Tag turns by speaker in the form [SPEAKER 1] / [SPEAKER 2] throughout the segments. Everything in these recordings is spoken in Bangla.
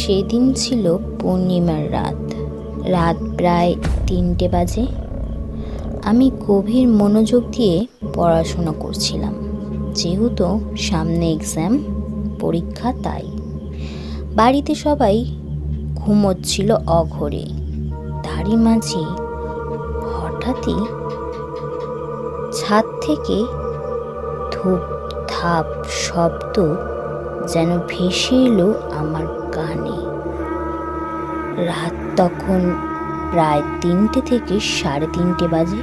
[SPEAKER 1] সেদিন ছিল পূর্ণিমার রাত। রাত প্রায় 3টে বাজে। আমি গভীর মনোযোগ দিয়ে পড়াশোনা করছিলাম, যেহেতু সামনে এক্সাম পরীক্ষা। তাই বাড়িতে সবাই ঘুমোচ্ছিল অঘোরে। তারই মাঝে হঠাৎই ছাদ থেকে ধূপ ধাপ শব্দ যেন ভেসে এলো আমার কানে। রাত তখন প্রায় 3টে থেকে 3:30 বাজে।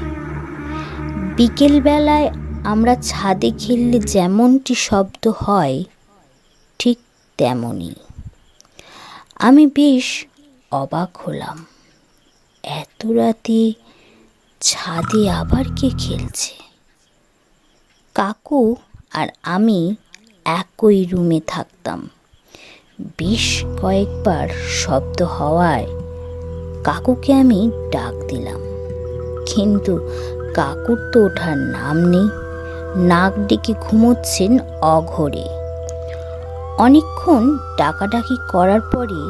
[SPEAKER 1] বিকেলবেলায় আমরা ছাদে খেললে যেমনটি শব্দ হয়, ঠিক তেমনই। আমি বেশ অবাক হলাম, এত রাতে ছাদে আবার কে খেলছে? কাকু আর আমি একই রুমে থাকতাম। বেশ কয়েকবার শব্দ হওয়ায় কাকুকে আমি ডাক দিলাম, কিন্তু কাকুর তো ওঠার নাম নেই। নাক ডেকে ঘুমোচ্ছেন অঘোরে। অনেকক্ষণ ডাকাডাকি করার পরে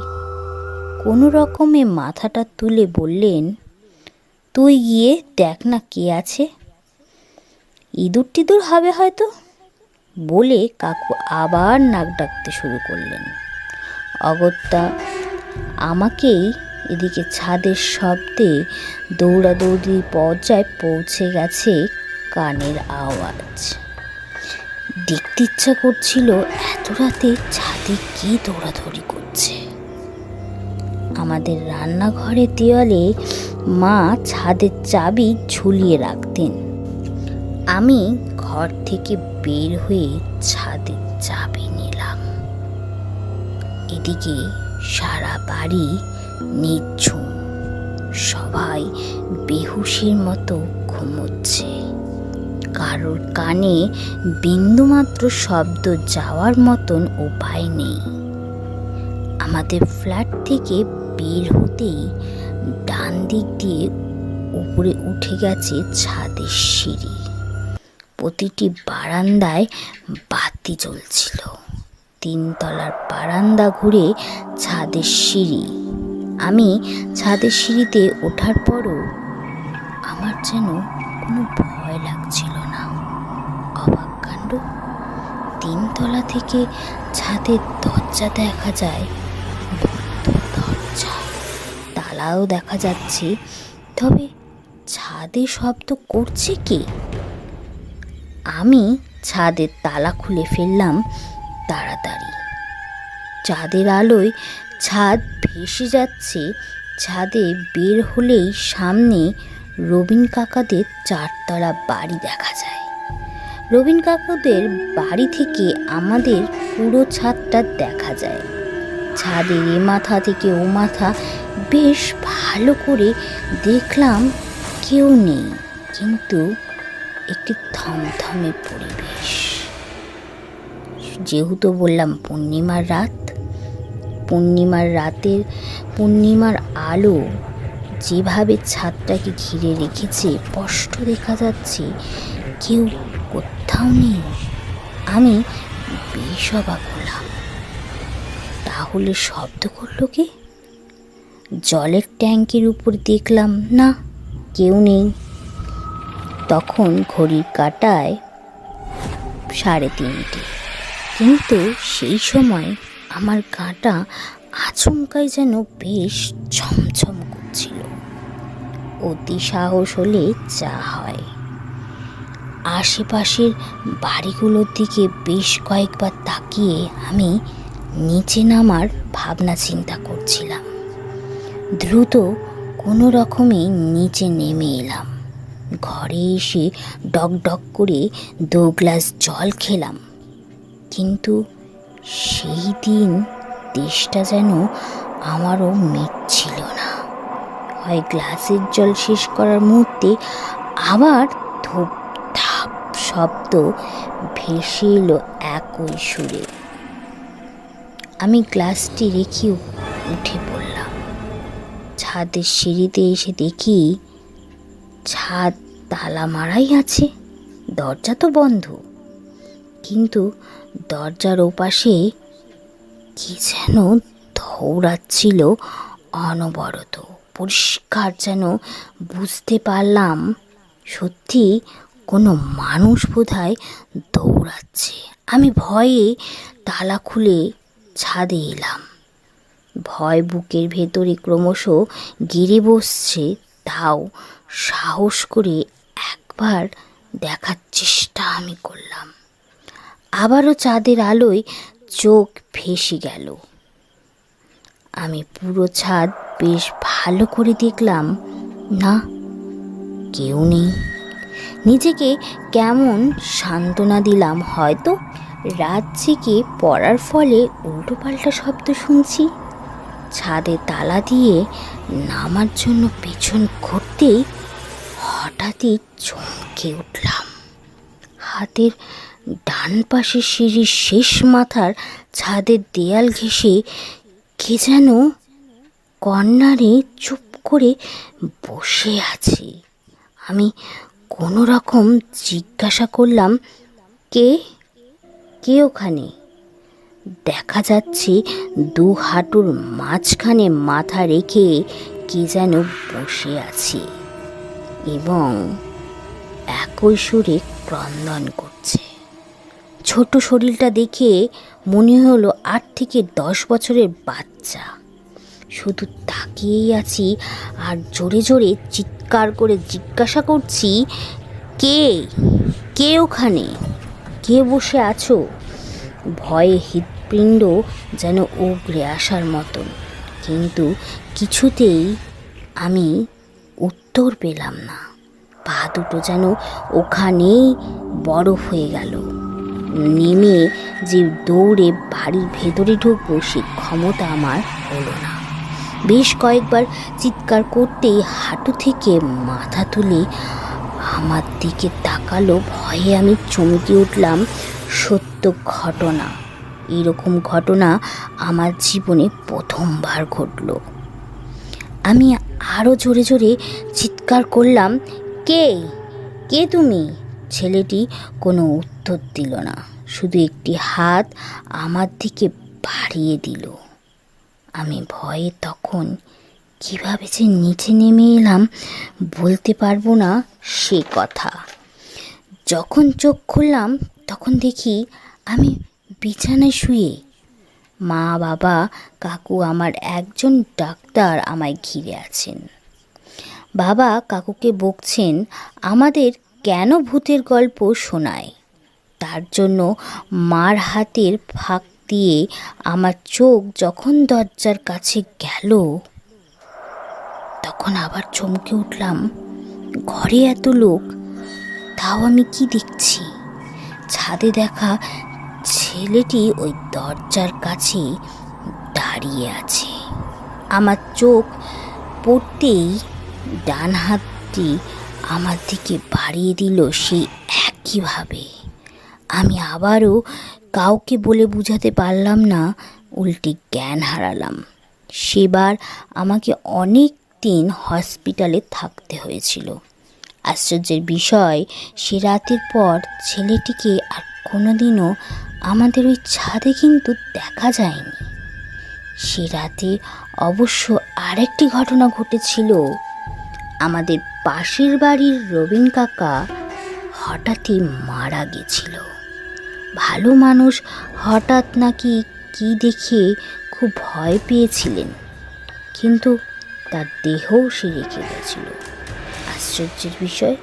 [SPEAKER 1] কোনো রকমে মাথাটা তুলে বললেন, তুই গিয়ে দেখ না কে আছে, ইঁদুর টিদুর হবে হয়তো। বলে কাকু আবার নাক ডাকতে শুরু করলেন। অগত্যা আমাকেই এদিকে ছাদের শব্দে দৌড়াদৌড়ি পর্যায়ে পৌঁছে গেছে কানের আওয়াজ। দেখতে ইচ্ছা করছিল এত রাতে ছাদে কে দৌড়াদৌড়ি করছে। আমাদের রান্নাঘরের দেওয়ালে মা ছাদের চাবি ঝুলিয়ে রাখতেন। আমি ঘর থেকে বের হয়ে ছাদের চাবি নিলাম। এদিকে সারা বাড়ি নিঝুম, সবাই বেহুশের মতো ঘুমোচ্ছে। কারোর কানে বিন্দুমাত্র শব্দ যাওয়ার মতন উপায় নেই। আমাদের ফ্ল্যাট থেকে বের হতেই ডান দিক দিয়ে উপরে উঠে গেছে ছাদের সিঁড়ি। প্রতিটি বারান্দায় বাতি জ্বলছিল। 3 তলার বারান্দা ঘুরে ছাদের সিঁড়ি। আমি ছাদের সিঁড়িতে ওঠার পরও আমার যেন কোনো ভয় লাগছিল না। অবাক কাণ্ড, 3 তলা থেকে ছাদের দরজা দেখা যায়, দরজা তালাও দেখা যাচ্ছে, তবে ছাদে শব্দ করছে কে? আমি ছাদের তালা খুলে ফেললাম তাড়াতাড়ি। চাঁদের আলোয় ছাদ ভেসে যাচ্ছে। ছাদে বের হলেই সামনে রবিন কাকাদের 4 তলা বাড়ি দেখা যায়। রবিন কাকাদের বাড়ি থেকে আমাদের পুরো ছাদটা দেখা যায়। ছাদের এ মাথা থেকে ও মাথা বেশ ভালো করে দেখলাম, কেউ নেই, কিন্তু একটি থমথমে পরিবেশ। যেহেতু বললাম পূর্ণিমার রাত, পূর্ণিমার আলো যেভাবে ছাদটাকে ঘিরে রেখেছে, স্পষ্ট দেখা যাচ্ছে কেউ কোথাও নেই। আমি বেশ অবাক হলাম, তাহলে শব্দ করলো কে? জলের ট্যাঙ্কের উপর দেখলাম, না, কেউ নেই। তখন ঘড়ির কাঁটায় 3:30, কিন্তু সেই সময় আমার গাটা আচমকাই যেন বেশ ছমছম করছিল। অতি সাহস হলে যা হয়। আশেপাশের বাড়িগুলোর দিকে বেশ কয়েকবার তাকিয়ে আমি নিচে নামার ভাবনা চিন্তা করছিলাম। দ্রুত কোনো রকমে নিচে নেমে এলাম। ঘরে এসে ডক ডক করে 2 গ্লাস জল খেলাম, কিন্তু সেই দিন তেষ্টা যেন আমারও মিটছিল না। হয় গ্লাসের জল শেষ করার মুহূর্তে আবার ধূপ ধাপ শব্দ ভেসে এলো একই সুরে। আমি গ্লাসটি রেখে উঠে পড়লাম। ছাদের সিঁড়িতে এসে দেখি ছাদ তালা মারাই আছে, দরজা তো বন্ধ, কিন্তু দরজার ওপাশে কি যেন দৌড়াচ্ছিল অনবরত। পরিষ্কার যেন বুঝতে পারলাম সত্যি কোনো মানুষ বোধহয় দৌড়াচ্ছে। আমি ভয়ে তালা খুলে ছাদে এলাম। ভয় বুকের ভেতরে ক্রমশ গিরে বসছে, তাও সাহস করে একবার দেখার চেষ্টা আমি করলাম। আবারও চাঁদের আলোয় চোখ ভেসে গেল। আমি পুরো ছাদ বেশ ভালো করে দেখলাম, না, কেউ নেই। নিজেকে কেমন সান্ত্বনা দিলাম, হয়তো রাত জেগে পড়ার ফলে উল্টোপাল্টা শব্দ শুনছি। ছাদে তালা দিয়ে নামার জন্য পেছন ঘুরতেই হঠাৎই চমকে উঠলাম। হাতের ডান পাশে সিঁড়ির শেষ মাথার ছাদের দেয়াল ঘেঁষে কে যেন কর্নারে চুপ করে বসে আছে। আমি কোনো রকম জিজ্ঞাসা করলাম, কে কে ওখানে? দেখা যাচ্ছে দু হাঁটুর মাঝখানে মাথা রেখে কে যেন বসে আছে এবং একই সুরে ক্রন্দন করছে। ছোট শরীরটা দেখে মনে হলো 8 থেকে 10 বছরের বাচ্চা। শুধু তাকিয়েই আছি আর জোরে জোরে চিৎকার করে জিজ্ঞাসা করছি, কে কে ওখানে? কে বসে আছো? ভয়ে হৃৎপিণ্ড যেন উগড়ে আসার মতন, কিন্তু কিছুতেই আমি উত্তর পেলাম না। পা দুটো যেন ওখানেই বরফ হয়ে গেল। নেমে যে দৌড়ে বাড়ির ভেতরে ঢুকবো সে ক্ষমতা আমার হলো না। বেশ কয়েকবার চিৎকার করতেই হাঁটু থেকে মাথা তুলে আমার দিকে তাকালো। ভয়ে আমি চমকে উঠলাম। সত্য ঘটনা, এরকম ঘটনা আমার জীবনে প্রথমবার ঘটল। আমি আরও জোরে জোরে চিৎকার করলাম, কে কে তুমি? ছেলেটি কোনো উত্তর দিল না, শুধু একটি হাত আমার দিকে বাড়িয়ে দিল। আমি ভয়ে তখন কিভাবে যে নিচে নেমে এলাম বলতে পারবো না সে কথা। যখন চোখ খুললাম তখন দেখি আমি বিছানায় শুয়ে। মা, বাবা, কাকু, আমার একজন ডাক্তার আমায় ঘিরে আছেন। বাবা কাকুকে বকছেন আমাদের কেন ভূতের গল্প শোনায়। তার জন্য মার হাতের ফাঁক দিয়ে আমার চোখ যখন দরজার কাছে গেল তখন আবার চমকে উঠলাম। ঘরে এত লোক, তাও আমি কি দেখছি? ছাদে দেখা ছেলেটি ওই দরজার কাছে দাঁড়িয়ে আছে। আমার চোখ পড়তেই ডান হাতটি আমার দিকে বাড়িয়ে দিল সেই একইভাবে। আমি আবারও কাউকে বলে বুঝাতে পারলাম না, উল্টে জ্ঞান হারালাম। সেবার আমাকে অনেক দিন হসপিটালে থাকতে হয়েছিল। আশ্চর্যের বিষয়, সে রাতের পর ছেলেটিকে আর কোনোদিনও আমাদের ওই ছাদে কিন্তু দেখা যায়নি। সে রাতে অবশ্য আরেকটি ঘটনা ঘটেছিল। আমাদের পাশের বাড়ির রবিন কাকা হঠাৎই মারা গেছিল। ভালো মানুষ, হঠাৎ নাকি কি দেখে খুব ভয় পেয়েছিলেন, কিন্তু তার দেহও সে রেখে গেছিল। আশ্চর্যের বিষয়,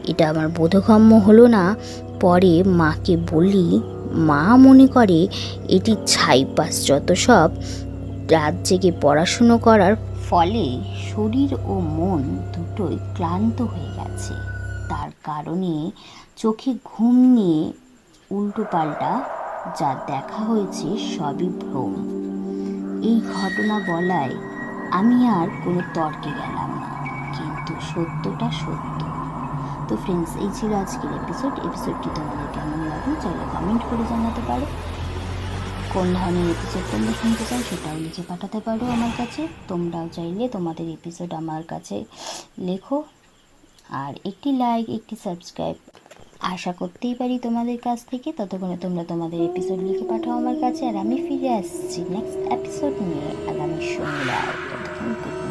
[SPEAKER 1] এটা আমার বোধগম্য হলো না। পরে মাকে বলি, মা মনে করে এটি ছাইপাস, যত সব রাত জেগে পড়াশুনো করার ফলে শরীর ও মন দুটোই ক্লান্ত হয়ে গেছে। তার কারণে চোখে ঘুম নিয়ে উল্টোপাল্টা যা দেখা হয়েছে সবই ভ্রম। এই ঘটনা বলায় আমি আর কোনো তর্কে গেলাম না, কিন্তু সত্যটা সত্য। তো ফ্রেন্ডস, এই ছিল আজকের এপিসোডটি তোমাদের কেমন লাগলো চাইলে কমেন্ট করে জানাতে পারো। কোন ধরনের এপিসোড তোমরা শুনতে চাও সেটাও লিখে পাঠাতে পারো আমার কাছে। তোমরাও চাইলে তোমাদের এপিসোড আমার কাছে লেখো। আর একটি লাইক, একটি সাবস্ক্রাইব আশা করতেই পারি তোমাদের কাছ থেকে। ততক্ষণে তোমরা তোমাদের এপিসোড লিখে পাঠাও আমার কাছে, আর আমি ফিরে আসছি নেক্সট এপিসোড নিয়ে আগামী শনিবার। ততক্ষণ গুড নাইট।